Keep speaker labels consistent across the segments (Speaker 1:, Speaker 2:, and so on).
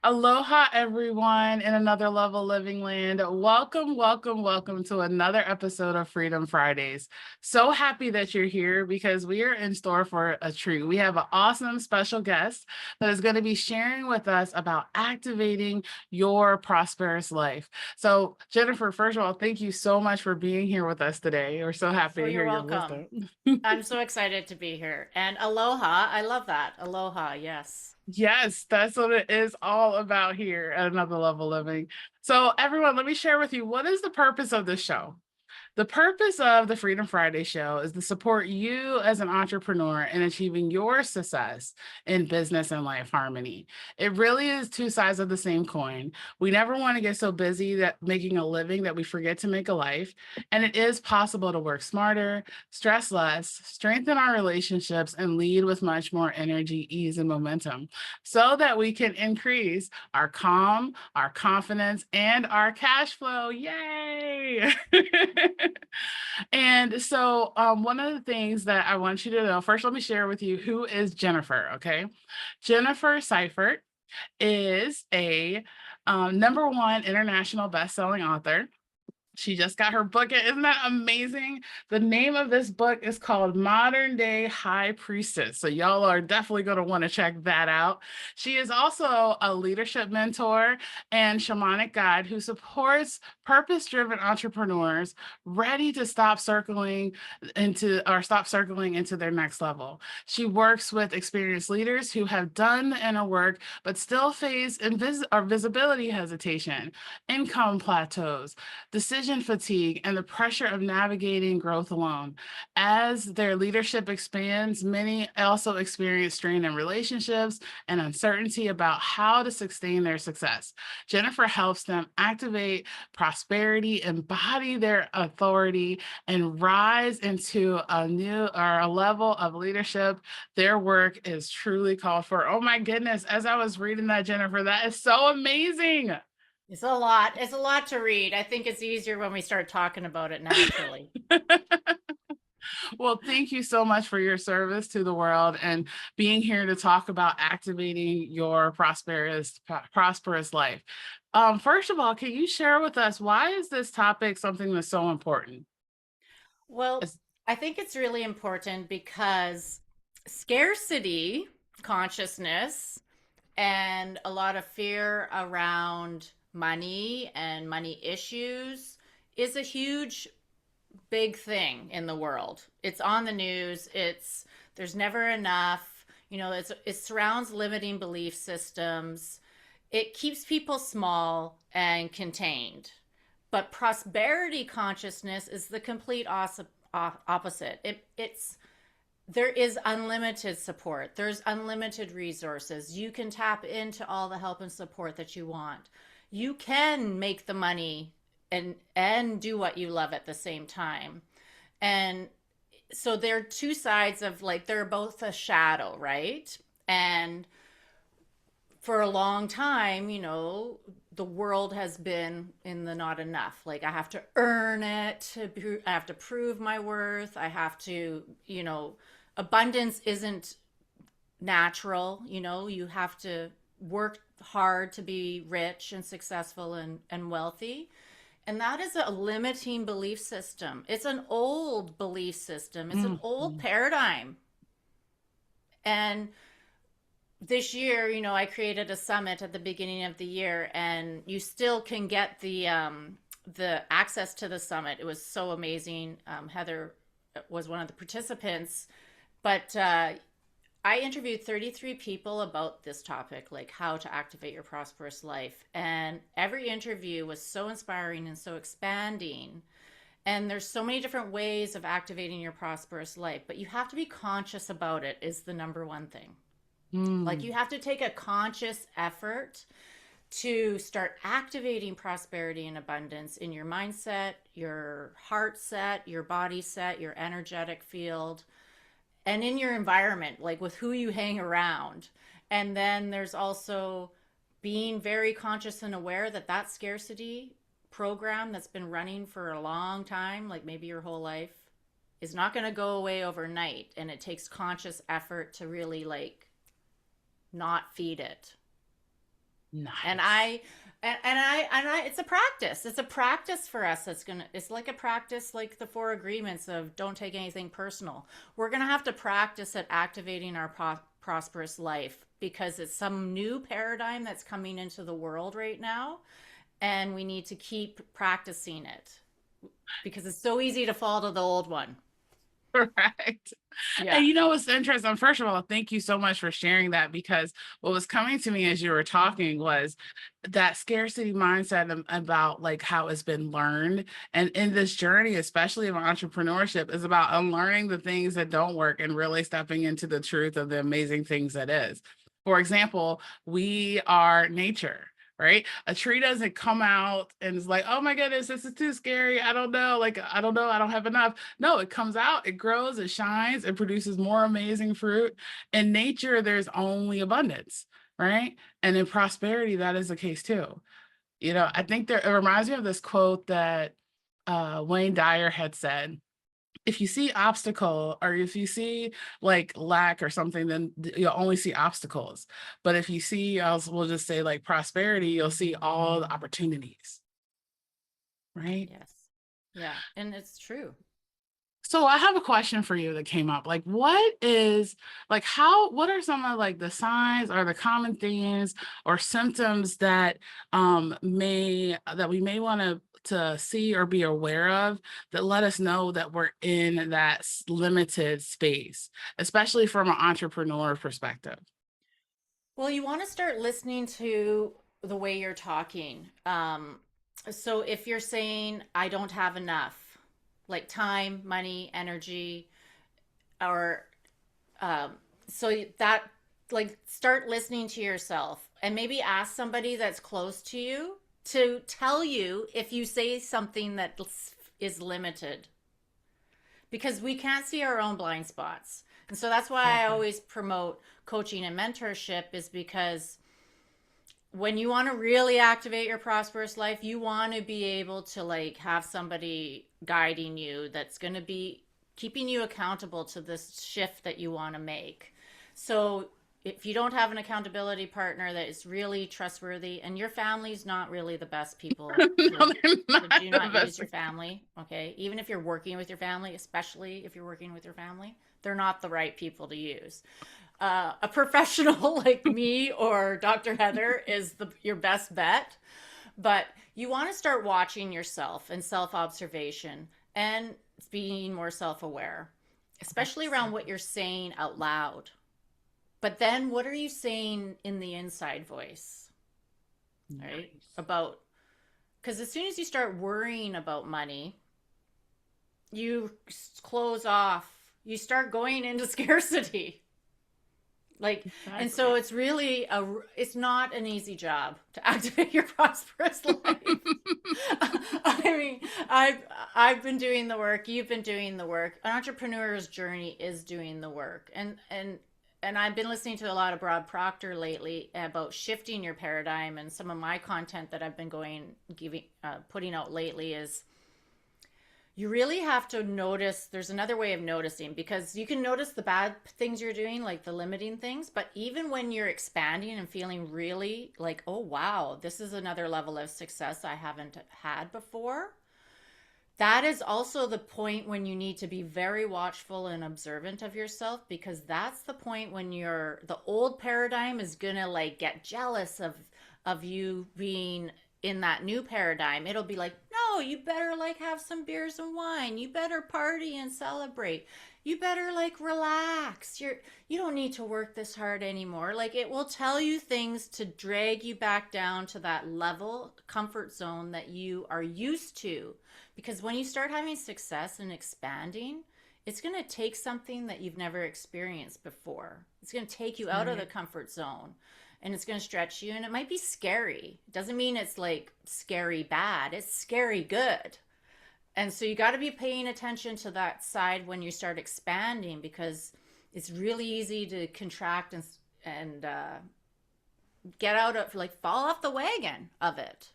Speaker 1: Aloha, everyone in another level living land. Welcome, welcome, welcome to another episode of Freedom Fridays. So happy that you're here because we are in store for a treat. We have an awesome special guest that is going to be sharing with us about activating your prosperous life. So, Jennifer, first of all, thank you so much for being here with us today. We're so happy
Speaker 2: Oh,
Speaker 1: to hear
Speaker 2: you're
Speaker 1: your
Speaker 2: welcome.
Speaker 1: wisdom.
Speaker 2: I'm so excited to be here. And aloha, I love that. Aloha, yes.
Speaker 1: Yes, that's what it is all about here at Another Level Living. So, everyone, let me share with you what is the purpose of this show? The purpose of the Freedom Friday show is to support you as an entrepreneur in achieving your success in business and life harmony. It really is two sides of the same coin. We never want to get so busy that making a living that we forget to make a life. And it is possible to work smarter, stress less, strengthen our relationships, and lead with much more energy, ease, and momentum so that we can increase our calm, our confidence, and our cash flow. Yay! And so, one of the things that I want you to know first, let me share with you who is Jennifer. Okay. Jennifer Sifert is a number one international best-selling author. She just got her book. Isn't that amazing? The name of this book is called Modern Day High Priestess. So, y'all are definitely going to want to check that out. She is also a leadership mentor and shamanic guide who supports purpose driven entrepreneurs ready to stop circling into their next level. She works with experienced leaders who have done the inner work but still face visibility hesitation, income plateaus, decision fatigue, and the pressure of navigating growth alone. As their leadership expands, many also experience strain in relationships and uncertainty about how to sustain their success. Jennifer helps them activate prosperity, embody their authority, and rise into a new or a level of leadership. Their work is truly called for. Oh my goodness, as I was reading that, Jennifer, that is so amazing.
Speaker 2: It's a lot. It's a lot to read. I think it's easier when we start talking about it naturally.
Speaker 1: Well, thank you so much for your service to the world and being here to talk about activating your prosperous life. First of all, can you share with us why is this topic something that's so important?
Speaker 2: Well,
Speaker 1: It's-
Speaker 2: I think it's really important because scarcity consciousness and a lot of fear around money and money issues is a huge big thing in the world. It's on the news. There's never enough. It surrounds limiting belief systems. It keeps people small and contained. But prosperity consciousness is the complete opposite. It's there is unlimited support. There's unlimited resources. You can tap into all the help and support that you want. You can make the money and do what you love at the same time. And so they're two sides of like they're both a shadow, right? And for a long time, the world has been in the not enough. Like I have to earn it, I have to prove my worth, I have to, abundance isn't natural, you have to work hard to be rich and successful and wealthy. And that is a limiting belief system. It's an old belief system. It's an old
Speaker 1: Mhm.
Speaker 2: paradigm. And this year, I created a summit at the beginning of the year, and you still can get the access to the summit. It was so amazing. Heather was one of the participants, but I interviewed 33 people about this topic, like how to activate your prosperous life. And every interview was so inspiring and so expanding. And there's so many different ways of activating your prosperous life, but you have to be conscious about it, is the number one thing. Like you
Speaker 1: Mm.
Speaker 2: have to take a conscious effort to start activating prosperity and abundance in your mindset, your heart set, your body set, your energetic field, and in your environment, like with who you hang around. And then there's also being very conscious and aware that that scarcity program that's been running for a long time, like maybe your whole life, is not going to go away overnight. And it takes conscious effort to really like not feed it. And
Speaker 1: Nice.
Speaker 2: I and I it's a practice. It's a practice for us. It's like a practice like the four agreements of don't take anything personal. We're going to have to practice at activating our prosperous life because it's some new paradigm that's coming into the world right now, and we need to keep practicing it because it's so easy to fall to the old one.
Speaker 1: Correct.
Speaker 2: Yeah.
Speaker 1: And you know what's interesting? First of all, thank you so much for sharing that, because what was coming to me as you were talking was that scarcity mindset about like how it's been learned. And in this journey, especially of entrepreneurship, is about unlearning the things that don't work and really stepping into the truth of the amazing things that is. For example, we are nature. Right? A tree doesn't come out and is like, oh my goodness, this is too scary. I don't know. Like, I don't know. I don't have enough. No, it comes out, it grows, it shines, it produces more amazing fruit. In nature, there's only abundance, right? And in prosperity, that is the case too. I think it reminds me of this quote that Wayne Dyer had said. If you see obstacle, or if you see like lack or something, then you'll only see obstacles. But if you see, we'll just say like prosperity, you'll see all the opportunities, right?
Speaker 2: Yes. Yeah, and it's true.
Speaker 1: So I have a question for you that came up. Like, what are some of like the signs or the common themes or symptoms that we may want to see or be aware of that let us know that we're in that limited space, especially from an entrepreneur perspective?
Speaker 2: Well, you want to start listening to the way you're talking. So if you're saying, I don't have enough, like time, money, energy, or um, so that, like, start listening to yourself and maybe ask somebody that's close to you to tell you if you say something that is limited because we can't see our own blind spots. And so that's why I
Speaker 1: Exactly.
Speaker 2: always promote coaching and mentorship is because when you want to really activate your prosperous life, you want to be able to like have somebody guiding you that's going to be keeping you accountable to this shift that you want to make. So if you don't have an accountability partner that is really trustworthy and your family's not really the best people
Speaker 1: No, they're
Speaker 2: so
Speaker 1: not
Speaker 2: do
Speaker 1: the
Speaker 2: not use
Speaker 1: best.
Speaker 2: your family, okay? Even if you're working with your family, especially if you're working with your family, they're not the right people to use. A professional like me or Dr. Heather is your best bet. But you want to start watching yourself and self observation and being more self aware, especially around what you're saying out loud. But then what are you saying in the inside voice, right?
Speaker 1: Nice.
Speaker 2: About, because as soon as you start worrying about money, you close off, you start going into scarcity. Like, and so
Speaker 1: Exactly.
Speaker 2: it's really it's not an easy job to activate your prosperous life. I mean, I've been doing the work, you've been doing the work. An entrepreneur's journey is doing the work. And I've been listening to a lot of Broad Proctor lately about shifting your paradigm, and some of my content that I've been putting out lately is you really have to notice. There's another way of noticing because you can notice the bad things you're doing, like the limiting things, but even when you're expanding and feeling really like, oh wow, this is another level of success I haven't had before, that is also the point when you need to be very watchful and observant of yourself, because that's the point when the old paradigm is gonna like get jealous of you being in that new paradigm. It'll be like, no, you better like have some beers and wine, you better party and celebrate, you better like relax, you don't need to work this hard anymore. Like, it will tell you things to drag you back down to that level comfort zone that you are used to, because when you start having success and expanding, it's going to take something that you've never experienced before. It's going to take you out of the
Speaker 1: Right.
Speaker 2: comfort zone, and it's going to stretch you, and it might be scary. It doesn't mean it's like scary bad, it's scary good. And so you got to be paying attention to that side when you start expanding, because it's really easy to contract and get out of, like, fall off the wagon of it.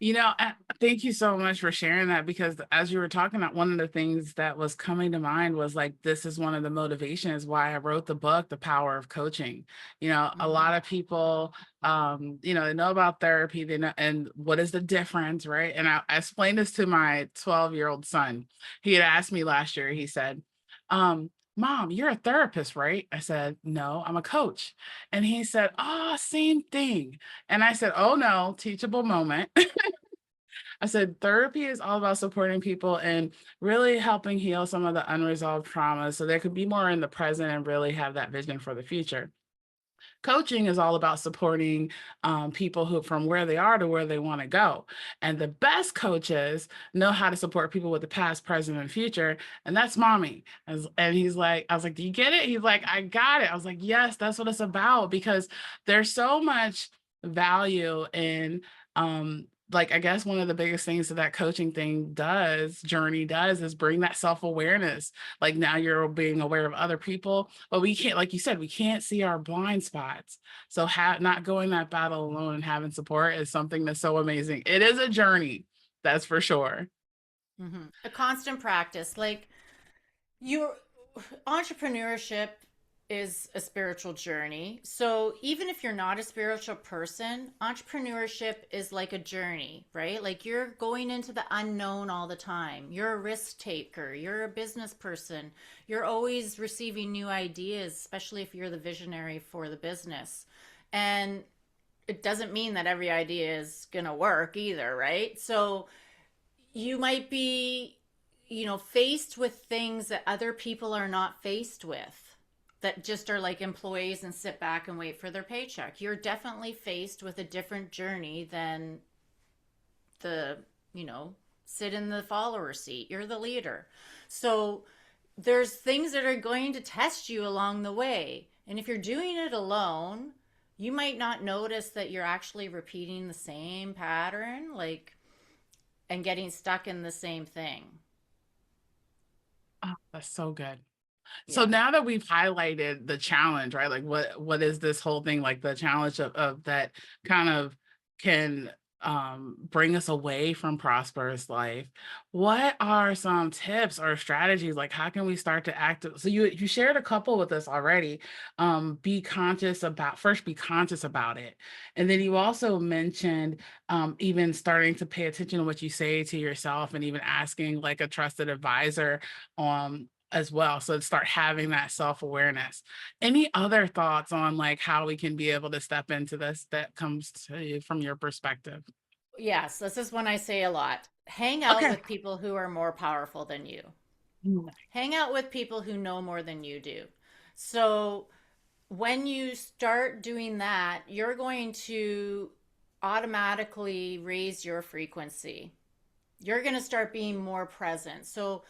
Speaker 1: You know, Thank you so much for sharing that, because as you were talking, one of the things that was coming to mind was like, this is one of the motivations why I wrote the book, The Power of Coaching. A
Speaker 2: Hmm.
Speaker 1: lot of people, they know about therapy, they know, and what is the difference, right? And I explained this to my 12-year-old son. He had asked me last year, he said, Mom, you're a therapist, right? I said, no, I'm a coach. And he said, oh, same thing. And I said, oh no, teachable moment. I said, therapy is all about supporting people and really helping heal some of the unresolved traumas so they could be more in the present and really have that vision for the future. Coaching is all about supporting people who from where they are to where they want to go. And the best coaches know how to support people with the past, present, and future. And that's mommy. And he's like, I was like, do you get it? He's like, I got it. I was like, yes, that's what it's about, because there's so much value in like, I guess one of the biggest things that coaching journey does, is bring that self-awareness. Like, now you're being aware of other people, but we can't, like you said, we can't see our blind spots. So not going that battle alone and having support is something that's so amazing. It is a journey, that's for sure.
Speaker 2: Hmm. A constant practice. Like your entrepreneurship is a spiritual journey. So even if you're not a spiritual person, entrepreneurship is like a journey, right? Like you're going into the unknown all the time. You're a risk taker, you're a business person. You're always receiving new ideas, especially if you're the visionary for the business. And it doesn't mean that every idea is going to work either, right? So you might be, faced with things that other people are not faced with, that just are like employees and sit back and wait for their paycheck. You're definitely faced with a different journey than the, you know, sit in the follower seat. You're the leader. So there's things that are going to test you along the way. And if you're doing it alone, you might not notice that you're actually repeating the same pattern, like, and getting stuck in the same thing.
Speaker 1: Oh, that's so good. So
Speaker 2: Yeah.
Speaker 1: now that we've highlighted the challenge, right? Like, what is this whole thing, like the challenge of that kind of can bring us away from prosperous life. What are some tips or strategies? Like, how can we start to act? So you shared a couple with us already. Be conscious about it. And then you also mentioned even starting to pay attention to what you say to yourself, and even asking like a trusted advisor as well. So start having that self-awareness. Any other thoughts on like how we can be able to step into this that comes to you from your perspective?
Speaker 2: Yes, this is one I say a lot. Hang out
Speaker 1: Okay.
Speaker 2: with people who are more powerful than you.
Speaker 1: Mm.
Speaker 2: Hang out with people who know more than you do. So when you start doing that, you're going to automatically raise your frequency. You're going to start being more present. So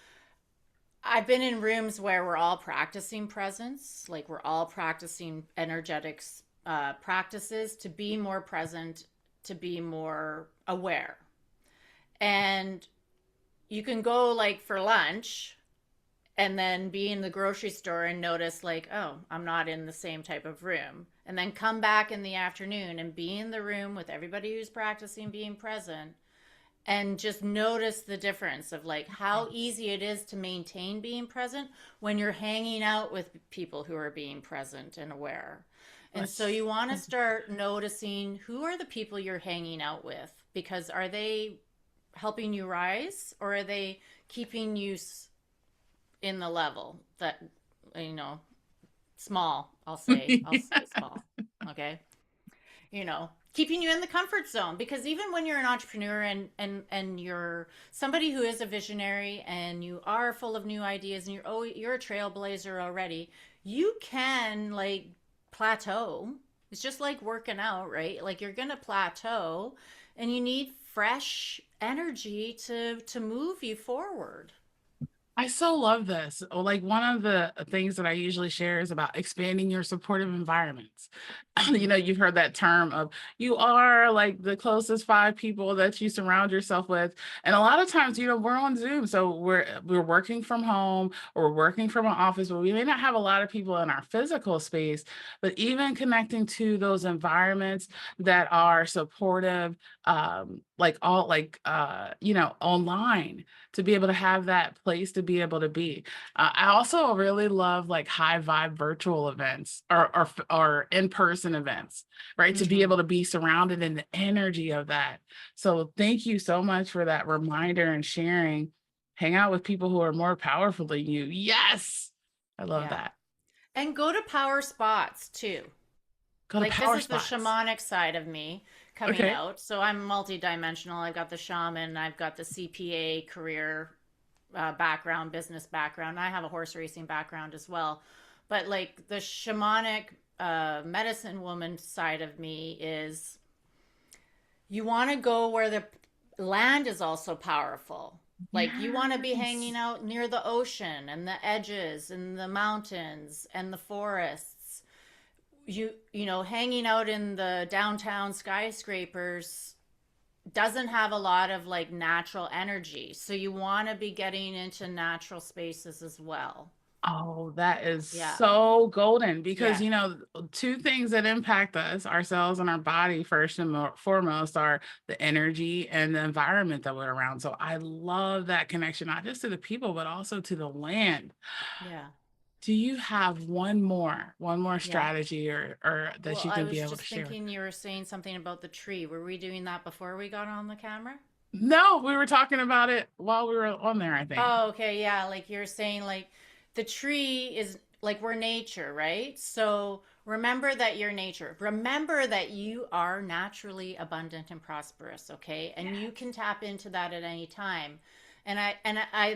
Speaker 2: I've been in rooms where we're all practicing presence, like we're all practicing energetics practices to be more present, to be more aware. And you can go like for lunch and then be in the grocery store and notice like, oh, I'm not in the same type of room, and then come back in the afternoon and be in the room with everybody who's practicing being present, and just notice the difference of like how easy it is to maintain being present when you're hanging out with people who are being present and aware. And so
Speaker 1: Let's
Speaker 2: you want to start noticing who are the people you're hanging out with, because are they helping you rise, or are they keeping you in the level that, you know, small, I'll say small. Okay. Keeping you in the comfort zone, because even when you're an entrepreneur and you're somebody who is a visionary and you are full of new ideas and you're a trailblazer already, you can like plateau. It's just like working out, right? Like you're going to plateau and you need fresh energy to move you forward.
Speaker 1: I so love this. Like, one of the things that I usually share is about expanding your supportive environments.
Speaker 2: Mhm.
Speaker 1: You've heard that term of you are like the closest five people that you surround yourself with. And a lot of times, we're on Zoom. So we're working from home, or we're working from an office, but we may not have a lot of people in our physical space. But even connecting to those environments that are supportive, like all like online, to be able to have that place to be able to be. I also really love like high vibe virtual events or in-person events, right? To be
Speaker 2: Mm-hmm.
Speaker 1: able to be surrounded in the energy of that. So thank you so much for that reminder and sharing. Hang out with people who are more powerful than you. Yes. I love
Speaker 2: Yeah.
Speaker 1: that.
Speaker 2: And go to power spots too.
Speaker 1: Go to
Speaker 2: Like this
Speaker 1: power
Speaker 2: is the
Speaker 1: spots.
Speaker 2: shamanic side of me coming
Speaker 1: Okay.
Speaker 2: out. So I'm multidimensional. I've got the shaman, I've got the CPA career background, business background. I have a horse racing background as well. But like the shamanic medicine woman side of me is you want to go where the land is also powerful. Like you want to be hanging
Speaker 1: Yes.
Speaker 2: out near the ocean and the edges and the mountains and the forests. You know, hanging out in the downtown skyscrapers doesn't have a lot of like natural energy. So you want to be getting into natural spaces as well.
Speaker 1: Oh, that is
Speaker 2: Yeah.
Speaker 1: so golden because,
Speaker 2: Yeah.
Speaker 1: two things that impact us, ourselves and our body, first and foremost, are the energy and the environment that we're around. So I love that connection, not just to the people, but also to the land.
Speaker 2: Yeah.
Speaker 1: Do you have one more
Speaker 2: Yeah.
Speaker 1: strategy or that
Speaker 2: Well,
Speaker 1: you
Speaker 2: I
Speaker 1: can be
Speaker 2: was
Speaker 1: able to
Speaker 2: just
Speaker 1: share with?
Speaker 2: thinking you were saying something about the tree. Were we doing that before we got on the camera?
Speaker 1: No, we were talking about it while we were on there, I think.
Speaker 2: Oh, okay. Yeah. Like you're saying, like the tree is like we're nature, right? So remember that you're nature. Remember that you are naturally abundant and prosperous, okay? And you
Speaker 1: Yes.
Speaker 2: can tap into that at any time. And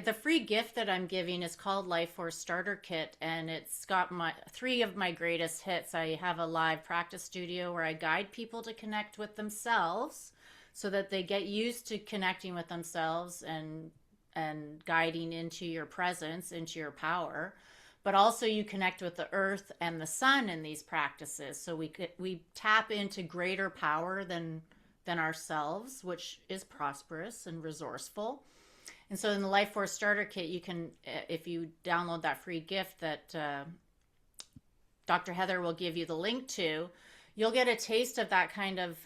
Speaker 2: the free gift that I'm giving is called Life Force Starter Kit, and it's got my three of my greatest hits. I have a live practice studio where I guide people to connect with themselves so that they get used to connecting with themselves and guiding into your presence, into your power. But also you connect with the earth and the sun in these practices. So we tap into greater power than ourselves, which is prosperous and resourceful. And so in the Life Force Starter Kit, you can, if you download that free gift that Dr. Heather will give you the link to, you'll get a taste of that kind of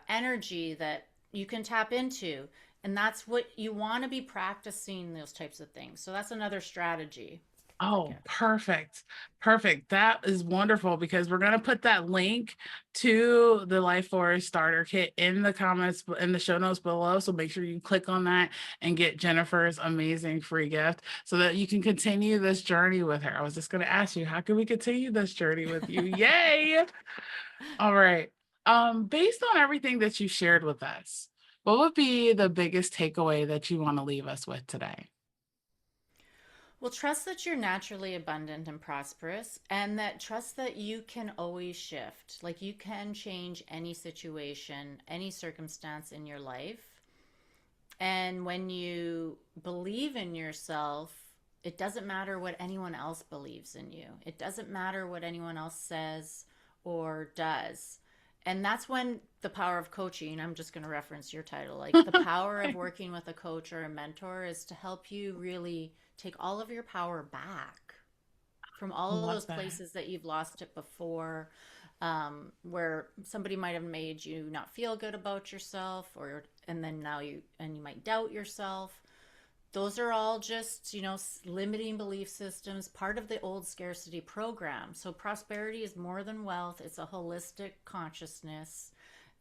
Speaker 2: energy that you can tap into. And that's what you want to be practicing, those types of things. So that's another strategy for
Speaker 1: Oh,
Speaker 2: gifts.
Speaker 1: perfect. Perfect. That is wonderful because we're going to put that link to the Life Force Starter Kit in the comments, in the show notes below. So make sure you click on that and get Jennifer's amazing free gift so that you can continue this journey with her. I was just going to ask you, how can we continue this journey with you? Yay. All right. Based on everything that you shared with us, what would be the biggest takeaway that you want to leave us with today?
Speaker 2: Well, trust that you're naturally abundant and prosperous, and that trust that you can always shift. Like you can change any situation, any circumstance in your life. And when you believe in yourself, it doesn't matter what anyone else believes in you. It doesn't matter what anyone else says or does. And that's when the power of coaching, I'm just going to reference your title, like the power of working with a coach or a mentor is to help you really take all of your power back from
Speaker 1: I
Speaker 2: all of
Speaker 1: love
Speaker 2: those
Speaker 1: that.
Speaker 2: places that you've lost it before, where somebody might have made you not feel good about yourself, or and then now you might doubt yourself. Those are all just limiting belief systems, part of the old scarcity program. So prosperity is more than wealth; it's a holistic consciousness,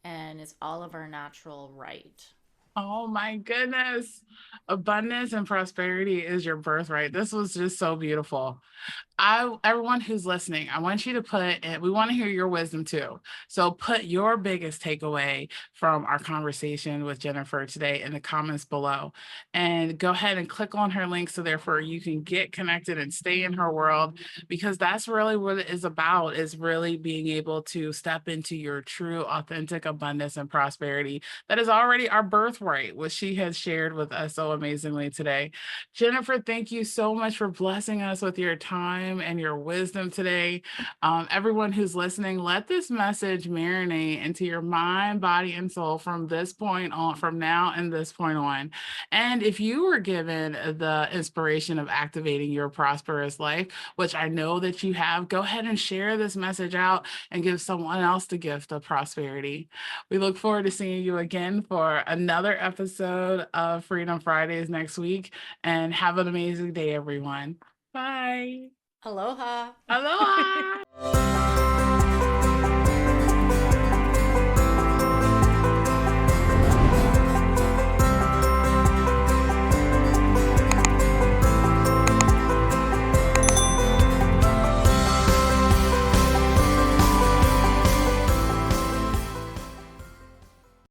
Speaker 2: and it's all of our natural right.
Speaker 1: Oh my goodness. Abundance and prosperity is your birthright. This was just so beautiful. Everyone who's listening, I want you to put in, we want to hear your wisdom too. So put your biggest takeaway from our conversation with Jennifer today in the comments below. And go ahead and click on her link so therefore you can get connected and stay in her world, because that's really what it is about, is really being able to step into your true authentic abundance and prosperity that is already our birthright. birthright, what she has shared with us so amazingly today. Jennifer, thank you so much for blessing us with your time and your wisdom today. Everyone who's listening, let this message marinate into your mind, body, and soul from this point on, from now and this point on. And if you were given the inspiration of activating your prosperous life, which I know that you have, go ahead and share this message out and give someone else the gift of prosperity. We look forward to seeing you again for another episode of Freedom Fridays next week. And have an amazing day, everyone. Bye.
Speaker 2: Aloha.
Speaker 1: Aloha.